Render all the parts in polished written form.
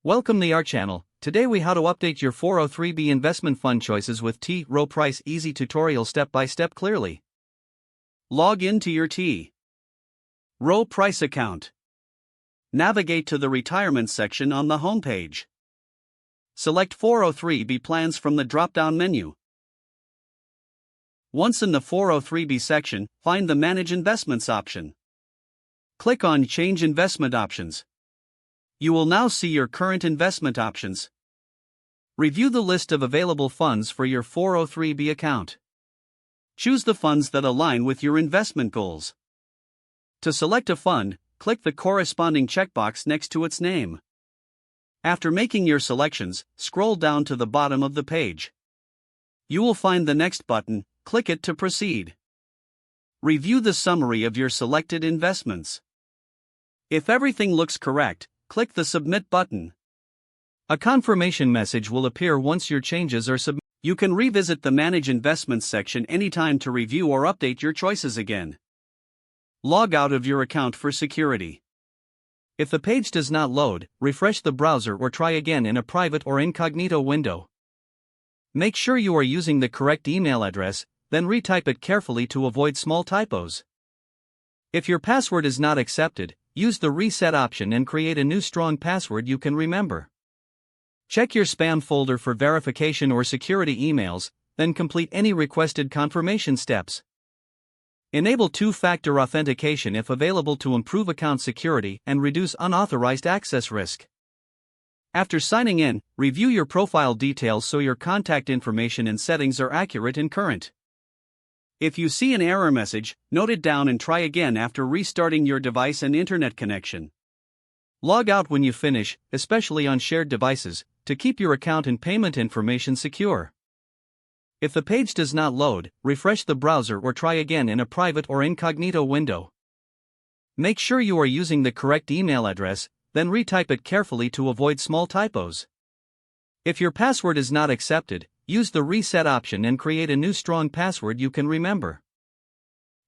Welcome to our channel. Today we how to update your 403b investment fund choices with Rowe Price easy tutorial step by step clearly. Log in to your Rowe Price account. Navigate to the retirement section on the homepage. Select 403b plans from the drop-down menu. Once in the 403b section, find the Manage Investments option. Click on Change Investment Options. You will now see your current investment options. Review the list of available funds for your 403b account. Choose the funds that align with your investment goals. To select a fund, click the corresponding checkbox next to its name. After making your selections, scroll down to the bottom of the page. You will find the Next button, click it to proceed. Review the summary of your selected investments. If everything looks correct, click the Submit button. A confirmation message will appear once your changes are submitted. You can revisit the Manage Investments section anytime to review or update your choices again. Log out of your account for security. If the page does not load, refresh the browser or try again in a private or incognito window. Make sure you are using the correct email address, then retype it carefully to avoid small typos. If your password is not accepted, use the Reset option and create a new strong password you can remember. Check your spam folder for verification or security emails, then complete any requested confirmation steps. Enable two-factor authentication if available to improve account security and reduce unauthorized access risk. After signing in, review your profile details so your contact information and settings are accurate and current. If you see an error message, note it down and try again after restarting your device and internet connection. Log out when you finish, especially on shared devices, to keep your account and payment information secure. If the page does not load, refresh the browser or try again in a private or incognito window. Make sure you are using the correct email address, then retype it carefully to avoid small typos. If your password is not accepted, use the Reset option and create a new strong password you can remember.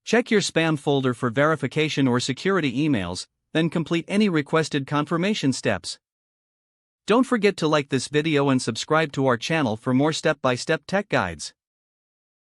Check your spam folder for verification or security emails, then complete any requested confirmation steps. Don't forget to like this video and subscribe to our channel for more step-by-step tech guides.